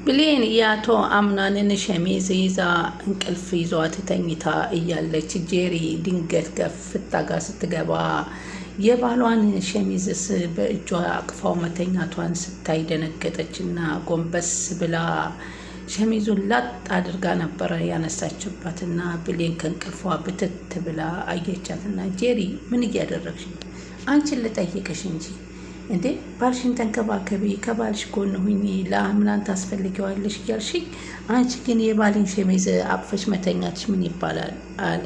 ብሌን የአቶ አምናንን ሸሚዝ ይዛ እንቅልፍ ይዟት ተኝታ እያለች ጄሪ ድንገት ገፍታ ጋር ስትገባ የባሏን ሸሚዝስ በእጇ አቅፋው መተኛቷን ስታይ ደነገጠችና ጎንበስ ብላ ሸሚዙን ላጥ አድርጋ ነበረ ያነሳችባትና ብሌን ከእንቅልፏ ብትት ብላ አየቻትና ጄሪ ምን እያደረግሽ? አንቺን ልጠይቅሽ እንጂ እንዴ ባልሽን ተንከባከቢ፣ ከባልሽ ጎን ሁኚ፣ ለአምላን ታስፈልጊዋለሽ እያልሽኝ አንቺ ግን የባልን ሸሚዝ አቅፈሽ መተኛትሽ ምን ይባላል? አለ።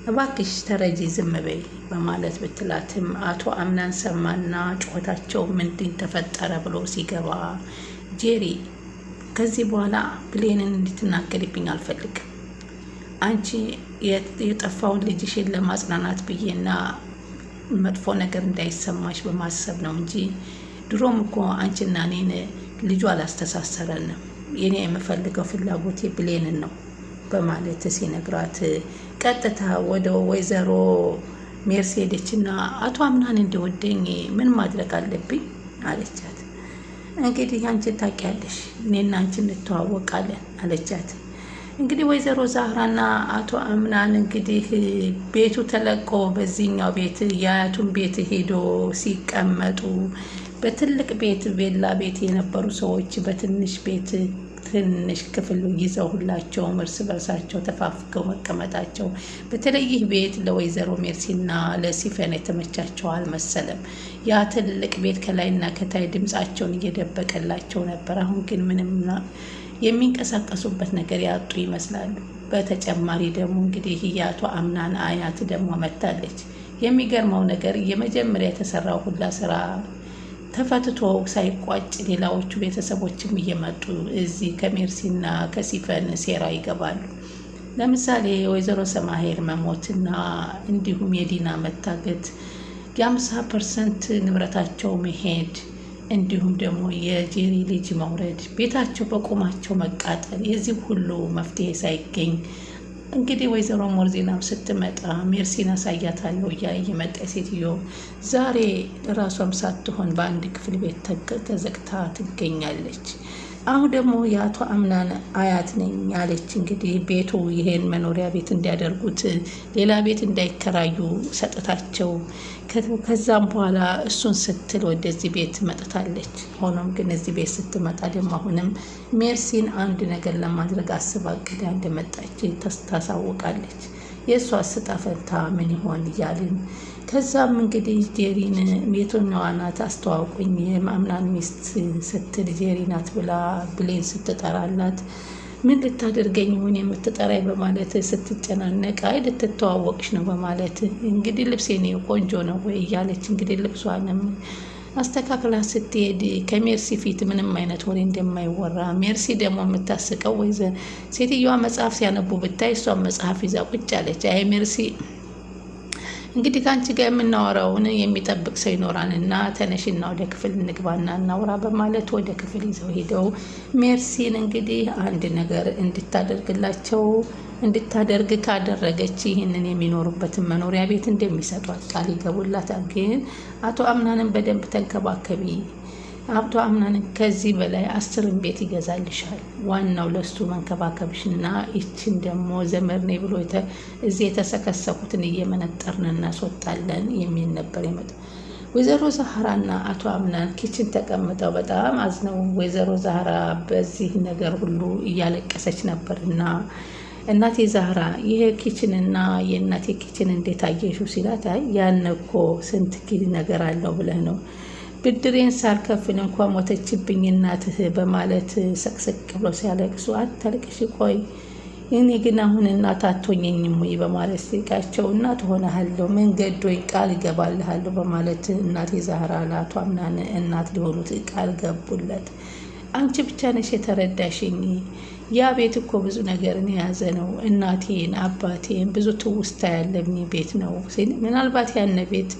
እባክሽ ተረጂ ዝም በይ በማለት ብትላትም አቶ አምናን ሰማና ጩኸታቸው ምንድን ተፈጠረ ብሎ ሲገባ ጄሪ ከዚህ በኋላ ብሌንን እንድትናገሪብኝ አልፈልግም። አንቺ የጠፋውን ልጅሽን ለማጽናናት ብዬና መጥፎ ነገር እንዳይሰማሽ በማሰብ ነው እንጂ ድሮም እኮ አንቺና እኔን ልጁ አላስተሳሰረንም። የኔ የምፈልገው ፍላጎቴ ብሌንን ነው በማለት ሲነግራት ቀጥታ ወደ ወይዘሮ ሜርሲ ሄደችና አቶ አምናን እንዲወደኝ ምን ማድረግ አለብኝ አለቻት። እንግዲህ አንቺ ታውቂያለሽ፣ እኔና አንቺ እንተዋወቃለን አለቻት። እንግዲህ ወይዘሮ ዛህራና አቶ አምናን እንግዲህ ቤቱ ተለቆ በዚህኛው ቤት የአያቱን ቤት ሄዶ ሲቀመጡ በትልቅ ቤት ቬላ ቤት የነበሩ ሰዎች በትንሽ ቤት ትንሽ ክፍል ይዘው ሁላቸውም እርስ በርሳቸው ተፋፍገው መቀመጣቸው በተለይ ይህ ቤት ለወይዘሮ ሜርሲና ለሲፈን የተመቻቸው አልመሰለም። ያ ትልቅ ቤት ከላይና ከታይ ድምፃቸውን እየደበቀላቸው ነበር። አሁን ግን ምንም የሚንቀሳቀሱበት ነገር ያጡ ይመስላሉ። በተጨማሪ ደግሞ እንግዲህ የአቶ አምናን አያት ደግሞ መታለች። የሚገርመው ነገር የመጀመሪያ የተሰራው ሁላ ስራ ተፈትቶ ሳይቋጭ ሌላዎቹ ቤተሰቦችም እየመጡ እዚህ ከሜርሲና ከሲፈን ሴራ ይገባሉ። ለምሳሌ የወይዘሮ ሰማሄር መሞትና እንዲሁም የዲና መታገት፣ የ50% ንብረታቸው መሄድ እንዲሁም ደግሞ የጄሪ ልጅ መውረድ፣ ቤታቸው በቁማቸው መቃጠል፣ የዚህ ሁሉ መፍትሄ ሳይገኝ እንግዲህ ወይዘሮ ሞርዚናም ስትመጣ ሜርሲን አሳያታለሁ እየመጣ ሴትዮ ዛሬ ለራሷም ሳትሆን በአንድ ክፍል ቤት ተዘግታ ትገኛለች። አሁን ደግሞ የአቶ አምናን አያት ነኝ ያለች እንግዲህ ቤቱ ይሄን መኖሪያ ቤት እንዲያደርጉት ሌላ ቤት እንዳይከራዩ ሰጥታቸው ከዛም በኋላ እሱን ስትል ወደዚህ ቤት መጥታለች። ሆኖም ግን እዚህ ቤት ስትመጣ ደግሞ አሁንም ሜርሲን አንድ ነገር ለማድረግ አስባ አቅዳ እንደመጣች ታሳውቃለች። የእሷ ዕጣ ፈንታ ምን ይሆን እያልን ከዛም እንግዲህ ጄሪን ቤቱኛዋ ናት አስተዋውቁኝ የአምናን ሚስት ስትል ጄሪ ናት ብላ ብሌን ስትጠራላት ምን ልታደርገኝ ሆን የምትጠራኝ በማለት ስትጨናነቅ አይ ልትተዋወቅሽ ነው በማለት እንግዲህ ልብሴ ነው ቆንጆ ነው ወይ እያለች እንግዲህ ልብሷንም አስተካክላ ስትሄድ ከሜርሲ ፊት ምንም አይነት ወሬ እንደማይወራ ሜርሲ ደግሞ የምታስቀው ወይዘ ሴትዮዋ መጽሐፍ ሲያነቡ ብታይ እሷን መጽሐፍ ይዛ ቁጭ አለች። አይ ሜርሲ እንግዲህ ከአንቺ ጋር የምናወራውን የሚጠብቅ ሰው ይኖራልና ተነሽና ወደ ክፍል እንግባና እናውራ በማለት ወደ ክፍል ይዘው ሄደው ሜርሲን እንግዲህ አንድ ነገር እንድታደርግ ካደረገች ይህንን የሚኖሩበትን መኖሪያ ቤት እንደሚሰጧት ቃል ይገቡላታል። ግን አቶ አምናንን በደንብ ተንከባከቢ፣ አቶ አምናንን ከዚህ በላይ 10 ቤት ይገዛልሻል፣ ዋናው ለሱ መንከባከብሽና ይችን ደግሞ ዘመድ ነኝ ብሎ እዚህ የተሰከሰኩትን እየመነጠርን እናስወጣለን የሚል ነበር የመጣ። ወይዘሮ ዛህራና አቶ አምናን ኪችን ተቀምጠው በጣም አዝነው ወይዘሮ ዛህራ በዚህ ነገር ሁሉ እያለቀሰች ነበርና እናቴ ዛህራ ይሄ ኪችንና የእናቴ ኪችን እንዴት አየሽው ሲላት አይ ያን እኮ ስንት ነገር አለው ብለህ ነው ብድሬን ሳልከፍል እንኳን ሞተችብኝ እናትህ በማለት ሰቅሰቅ ብሎ ሲያለቅሱ አታልቅሽ ቆይ እኔ ግን አሁን እናት አትሆኝኝም ወይ በማለት ሲቃቸው እናት ሆነሃለሁ መንገዶኝ ቃል እገባልሃለሁ በማለት እናቴ ዛህራ ለአቶ አምናን እናት ሊሆኑት ቃል ገቡለት። አንቺ ብቻ ነሽ የተረዳሽኝ። ያ ቤት እኮ ብዙ ነገርን የያዘ ነው። እናቴን አባቴን ብዙ ትውስታ ያለኝ ቤት ነው። ምናልባት ያነ ቤት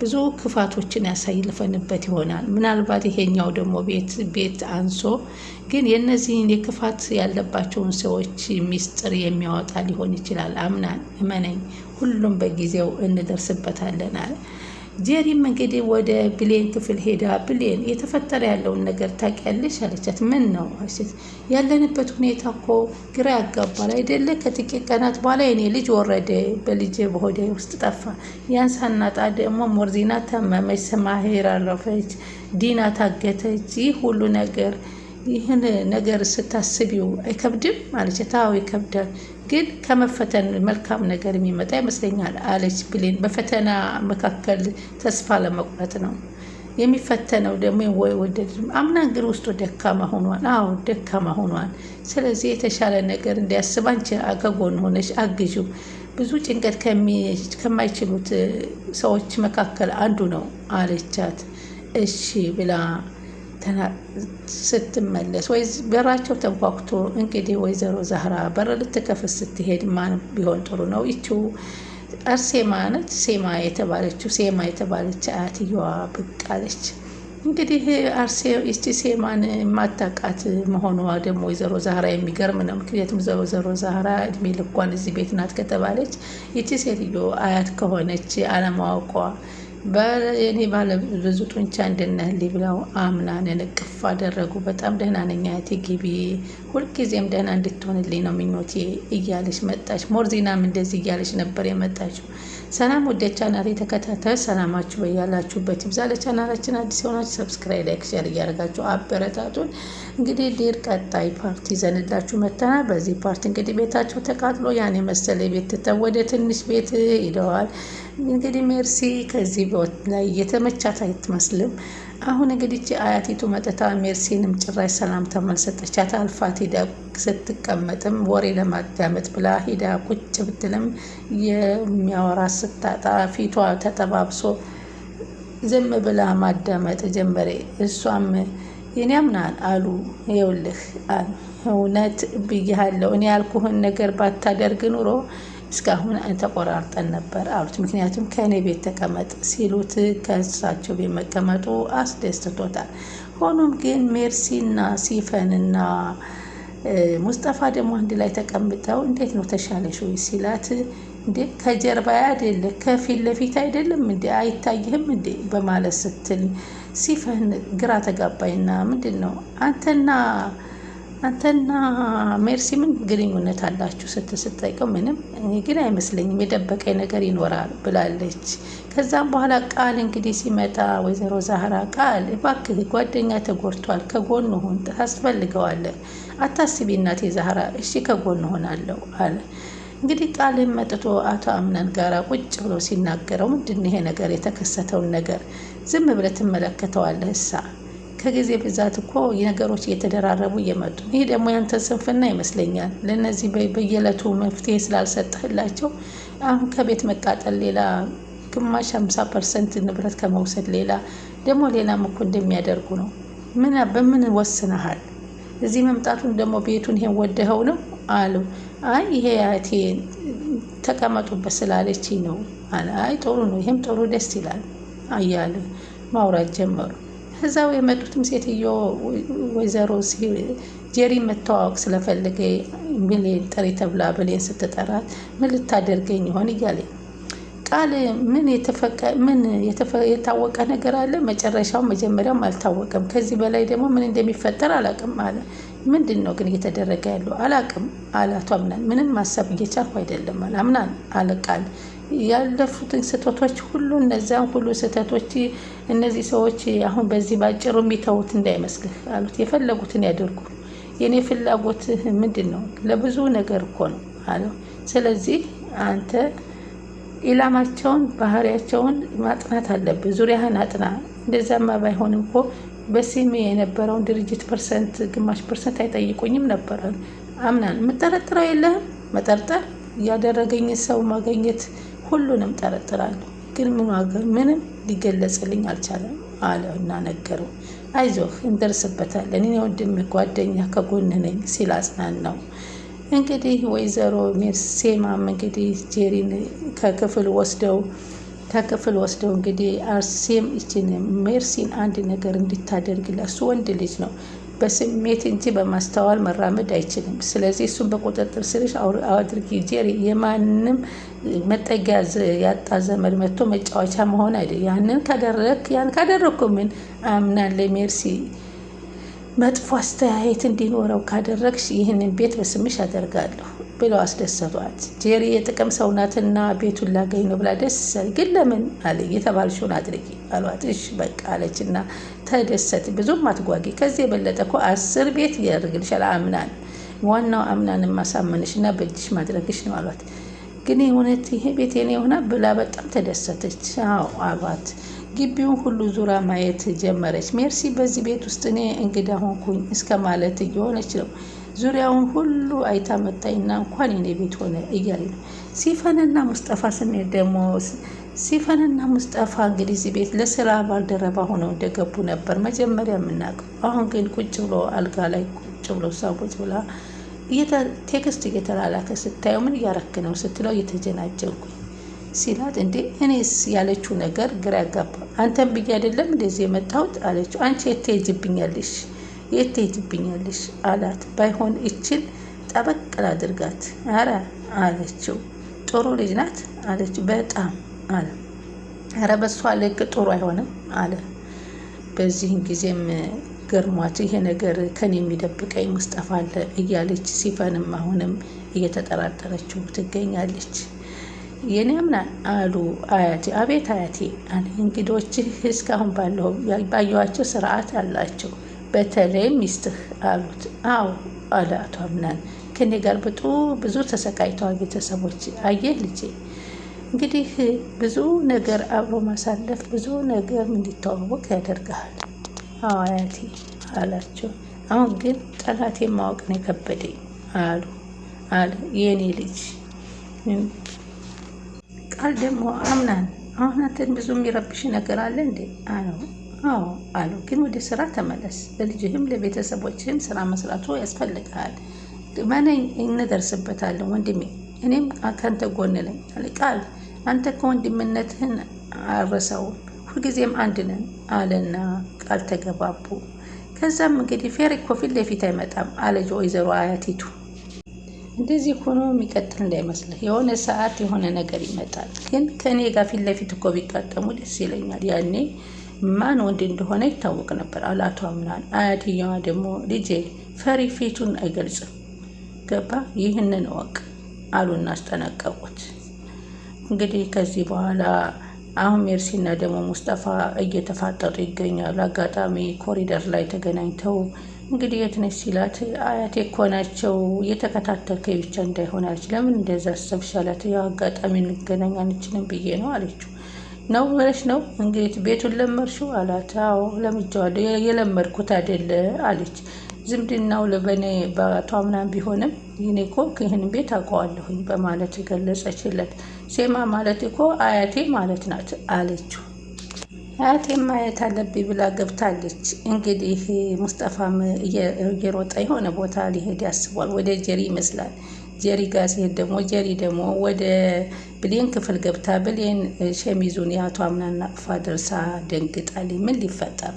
ብዙ ክፋቶችን ያሳልፈንበት ይሆናል። ምናልባት ይሄኛው ደግሞ ቤት አንሶ ግን የነዚህን የክፋት ያለባቸውን ሰዎች ሚስጥር የሚያወጣ ሊሆን ይችላል። አምናን እመነኝ፣ ሁሉም በጊዜው እንደርስበታለን አለ። ጄሪም እንግዲህ ወደ ብሌን ክፍል ሄዳ ብሌን የተፈጠረ ያለውን ነገር ታውቂያለሽ አለቻት። ምን ነው አለቻት። ያለንበት ሁኔታ እኮ ግራ ያጋባል አይደለ? ከጥቂት ቀናት በኋላ የኔ ልጅ ወረደ፣ በልጄ በሆዴ ውስጥ ጠፋ። ያን ሳናጣ ደግሞ ሞርዚና ታመመች፣ ሰማሄር አረፈች፣ ዲና ታገተች። ይህ ሁሉ ነገር ይህን ነገር ስታስቢው አይከብድም አለቻት። አዎ ይከብዳል፣ ግን ከመፈተን መልካም ነገር የሚመጣ ይመስለኛል አለች ብሌን። በፈተና መካከል ተስፋ ለመቁረጥ ነው የሚፈተነው። ደግሞ ወደድ አምና እንግዲህ ውስጡ ደካማ ሆኗል። አዎ ደካማ ሆኗል። ስለዚህ የተሻለ ነገር እንዲያስብ አንቺ ከጎን ሆነሽ አግዢው። ብዙ ጭንቀት ከማይችሉት ሰዎች መካከል አንዱ ነው አለቻት። እሺ ብላ ስትመለስ ወይ በራቸው ተንኳኩቶ እንግዲህ ወይዘሮ ዛህራ በር ልትከፍት ስትሄድ ማን ቢሆን ጥሩ ነው? ይችው አርሴማ ነች። ሴማ የተባለች አያትየዋ ብቅ አለች። እንግዲህ ይቺ ሴማን የማታውቃት መሆኗ ደግሞ ወይዘሮ ዛህራ የሚገርም ነው። ምክንያቱም ወይዘሮ ዛህራ እድሜ ልኳን እዚህ ቤት ናት ከተባለች ይቺ ሴትዮ አያት ከሆነች አለማወቋ በእኔ ባለ ብዙ ጡንቻ እንድነህልኝ ብለው አምናንን እቅፍ አደረጉ። በጣም ደህና ነኝ አያቴ ግቢ፣ ሁልጊዜም ደህና እንድትሆንልኝ ነው ምኞቴ እያለች መጣች። ሞርዚናም እንደዚህ እያለች ነበር የመጣችው። ሰላም ወደ ቻናሌ ተከታታዮች ሰላማችሁ በያላችሁበት ይብዛ። ለቻናላችን አዲስ የሆናችሁ ሰብስክራይብ፣ ላይክ፣ ሼር እያደረጋችሁ አበረታቱን። እንግዲህ ዴር ቀጣይ ፓርቲ ይዘንላችሁ መተናል። በዚህ ፓርቲ እንግዲህ ቤታቸው ተቃጥሎ ያን የመሰለ ቤት ትተው ወደ ትንሽ ቤት ሄደዋል። እንግዲህ ሜርሲ ከዚህ ቦት ላይ የተመቻት አይትመስልም። አሁን እንግዲህ አያቲቱ መጠታ ሜርሲንም ጭራሽ ሰላምታ አልሰጠቻት። አልፋት ሂዳ ስትቀመጥም ወሬ ለማዳመጥ ብላ ሂዳ ቁጭ ብትልም የሚያወራ ስታጣ ፊቷ ተጠባብሶ ዝም ብላ ማዳመጥ ጀመረ። እሷም የኔ አምናን አሉ ይኸውልህ እውነት ብያለሁ፣ እኔ ያልኩህን ነገር ባታደርግ ኑሮ እስካሁን ተቆራርጠን ነበር አሉት። ምክንያቱም ከእኔ ቤት ተቀመጥ ሲሉት ከእሳቸው ቤት መቀመጡ አስደስቶታል። ሆኖም ግን ሜርሲና ሲፈንና ሙስጠፋ ደግሞ አንድ ላይ ተቀምጠው እንዴት ነው ተሻለሽ ወይ ሲላት፣ እንዴ ከጀርባ አይደለ ከፊት ለፊት አይደለም እንዴ አይታይህም እንዴ በማለት ስትል ሲፈን ግራ ተጋባይና ምንድን ነው አንተና ሜርሲ ምን ግንኙነት አላችሁ ስትጠይቀው ምንም፣ እኔ ግን አይመስለኝም የደበቀኝ ነገር ይኖራል ብላለች። ከዛም በኋላ ቃል እንግዲህ ሲመጣ ወይዘሮ ዛህራ ቃል እባክህ ጓደኛ ተጎድቷል፣ ከጎን ሁን፣ ታስፈልገዋለህ፣ አታስቢ እናቴ ዛህራ፣ እሺ ከጎን ሆናለሁ አለ። እንግዲህ ቃል መጥቶ አቶ አምናን ጋር ቁጭ ብሎ ሲናገረው ምንድን ይሄ ነገር የተከሰተውን ነገር ዝም ብለህ ትመለከተዋለህ እሳ ከጊዜ ብዛት እኮ ነገሮች እየተደራረቡ እየመጡ፣ ይህ ደግሞ ያንተ ስንፍና ይመስለኛል። ለነዚህ በየዕለቱ መፍትሄ ስላልሰጠህላቸው አሁን ከቤት መቃጠል ሌላ ግማሽ 50% ንብረት ከመውሰድ ሌላ ደግሞ ሌላም እኮ እንደሚያደርጉ ነው። በምን ወስነሃል? እዚህ መምጣቱን ደግሞ ቤቱን ይሄን ወደኸው ነው አሉ። አይ ይሄ አያቴ ተቀመጡበት ስላለች ነው አለ። አይ ጥሩ ነው፣ ይሄም ጥሩ ደስ ይላል እያለ ማውራት ጀመሩ። ከዛው የመጡትም ሴትዮ ወይዘሮ ጄሪ መተዋወቅ ስለፈለገ ብሌን ጥሪ ተብላ ብሌን ስትጠራት ምን ልታደርገኝ ይሆን እያለ ቃል ምን የታወቀ ነገር አለ? መጨረሻው መጀመሪያውም አልታወቀም። ከዚህ በላይ ደግሞ ምን እንደሚፈጠር አላቅም አለ። ምንድን ነው ግን እየተደረገ ያለው አላቅም አለ አቶ አምናን። ምንም ማሰብ እየቻልኩ አይደለም አለ አምናን አለ ቃል። ያለፉትን ስህተቶች ሁሉ እነዚያን ሁሉ ስህተቶች እነዚህ ሰዎች አሁን በዚህ ባጭሩ የሚተዉት እንዳይመስልህ አሉት። የፈለጉትን ያደርጉ፣ የኔ ፍላጎት ምንድን ነው? ለብዙ ነገር እኮ ነው አለው። ስለዚህ አንተ ኢላማቸውን ባህሪያቸውን ማጥናት አለብህ፣ ዙሪያህን አጥና። እንደዛማ ባይሆንም እኮ በስሜ የነበረውን ድርጅት ግማሽ ፐርሰንት አይጠይቁኝም ነበር። አምናን የምጠረጥረው የለህም? መጠርጠር ያደረገኝ ሰው ማገኘት ሁሉንም ጠረጥራለሁ፣ ግን ምንም ሊገለጽልኝ አልቻለም አለ እና ነገረው። አይዞህ እንደርስበታለን፣ እኔ ወንድም ጓደኛ ከጎንህ ነኝ ሲል አጽናናው። እንግዲህ ወይዘሮ ሜርሴማም እንግዲህ ጄሪን ከክፍል ወስደው እንግዲህ አርሴም ይችን ሜርሲን አንድ ነገር እንድታደርግላት፣ እሱ ወንድ ልጅ ነው በስሜት እንጂ በማስተዋል መራመድ አይችልም። ስለዚህ እሱን በቁጥጥር ስርሽ አድርጊ ጄሪ። የማንም መጠጊያ ያጣ ዘመድ መጥቶ መጫወቻ መሆን አይደል። ያን ካደረግኩ ምን አምናን ለሜርሲ መጥፎ አስተያየት እንዲኖረው ካደረግሽ ይህንን ቤት በስምሽ አደርጋለሁ ብለው አስደሰቷት። ጄሪ የጥቅም ሰው ናትና ቤቱን ላገኝ ነው ብላ ደስ ግን ለምን አለ የተባልሽውን አድርጊ አሏት። እሺ በቃ አለችና ተደሰት። ብዙም አትጓጊ፣ ከዚህ የበለጠ እኮ 10 ቤት ያደርግልሻል። አምናን ዋናው አምናንን ማሳመንሽ እና በእጅሽ ማድረግሽ ነው አሏት። ግን እውነት ይሄ ቤት የኔ ሆና ብላ በጣም ተደሰተች። አዎ አሏት። ግቢውን ሁሉ ዙራ ማየት ጀመረች። ሜርሲ በዚህ ቤት ውስጥ እኔ እንግዳ ሆንኩኝ እስከ ማለት እየሆነች ነው። ዙሪያውን ሁሉ አይታ መጣይና እንኳን የኔ ቤት ሆነ እያለ ነው። ሲፈንና ሙስጠፋ ስንሄድ ደግሞ ሲፈንና ሙስጠፋ እንግዲህ እዚህ ቤት ለስራ ባልደረባ ሆነው እንደገቡ ነበር መጀመሪያ የምናውቀው። አሁን ግን ቁጭ ብሎ አልጋ ላይ ቁጭ ብሎ እሷ ቁጭ ብላ ቴክስት እየተላላከ ስታየው ምን እያረክ ነው ስትለው እየተጀናጀንኩኝ ሲላት እንዴ እኔስ ያለችው ነገር ግራ ያጋባ። አንተን ብዬ አይደለም እንደዚህ የመጣሁት አለችው። አንቺ የት ትሄጂብኛለሽ አላት። ባይሆን እችል ጠበቅ አድርጋት አረ አለችው። ጥሩ ልጅ ናት አለችው። በጣም አለ። አረ በሷ ልክ ጥሩ አይሆንም አለ። በዚህን ጊዜም ገርሟት ይሄ ነገር ከኔ የሚደብቀኝ ሙስጠፋ አለ እያለች ሲፈንም አሁንም እየተጠራጠረችው ትገኛለች። የኔ አምናን አሉ አያቴ። አቤት አያቴ አለ። እንግዶችህ እስካሁን ባየኋቸው ስርዓት አላቸው፣ በተለይም ሚስትህ አሉት። አዎ አለ አቶ አምናን። ከኔ ጋር ብዙ ተሰቃይተዋል ቤተሰቦች። አየህ ልጄ እንግዲህ ብዙ ነገር አብሮ ማሳለፍ ብዙ ነገር እንዲተዋወቅ ያደርግሃል። አዎ አያቴ አላቸው። አሁን ግን ጠላቴን ማወቅ ነው የከበደኝ አለ የኔ ልጅ። ቃል ደግሞ አምናን አሁን አንተን ብዙ የሚረብሽ ነገር አለ እንዴ አለው። አዎ አለው። ግን ወደ ስራ ተመለስ። ለልጅህም ለቤተሰቦችህም ስራ መስራቱ ያስፈልግሃል። ማነኝ እንደርስበታለን ወንድሜ፣ እኔም ከአንተ ጎን ነኝ አለ ቃል። አንተ ከወንድምነትህን አልረሳውም፣ ሁልጊዜም አንድ ነን አለና ቃል ተገባቡ። ከዛም እንግዲህ ፌር እኮ ፊት ለፊት አይመጣም አለች ወይዘሮ አያቲቱ። እንደዚህ ሆኖ የሚቀጥል እንዳይመስልህ፣ የሆነ ሰዓት የሆነ ነገር ይመጣል። ግን ከእኔ ጋር ፊት ለፊት እኮ ቢቃጠሙ ደስ ይለኛል። ያኔ ማን ወንድ እንደሆነ ይታወቅ ነበር አለ አቶ አምናን። አያትየዋ ደግሞ ልጄ ፈሪ ፊቱን አይገልጽም፣ ገባ ይህንን እወቅ አሉና አስጠነቀቁት። እንግዲህ ከዚህ በኋላ አሁን ሜርሲና ደግሞ ሙስጠፋ እየተፋጠጡ ይገኛሉ። አጋጣሚ ኮሪደር ላይ ተገናኝተው እንግዲህ የት ነሽ ሲላት አያቴ እኮ ናቸው እየተከታተልከኝ ብቻ እንዳይሆን አለች። ለምን እንደዛ አሰብሽ አላት። ያው አጋጣሚ እንገናኝ አንችልም ብዬ ነው አለችው። ነው ብለሽ ነው እንግዲህ ቤቱን ለመድሽው አላት። አዎ ለምጄዋለሁ፣ የለመድኩት አይደለ አለች። ዝምድናው ለበኔ በአቶ አምናን ቢሆንም ይህኔ እኮ ይህን ቤት አውቀዋለሁኝ በማለት ገለጸችለት። ሴማ ማለት እኮ አያቴ ማለት ናት አለችው። አያቴ ማየት አለብኝ ብላ ገብታለች። እንግዲህ ሙስጠፋም እየሮጠ የሆነ ቦታ ሊሄድ ያስቧል። ወደ ጀሪ ይመስላል። ጀሪ ጋር ሲሄድ ደግሞ ጀሪ ደግሞ ወደ ብሌን ክፍል ገብታ ብሌን ሸሚዙን የአቶ አምናን አቅፋ ደርሳ ደንግጣለች። ምን ሊፈጠር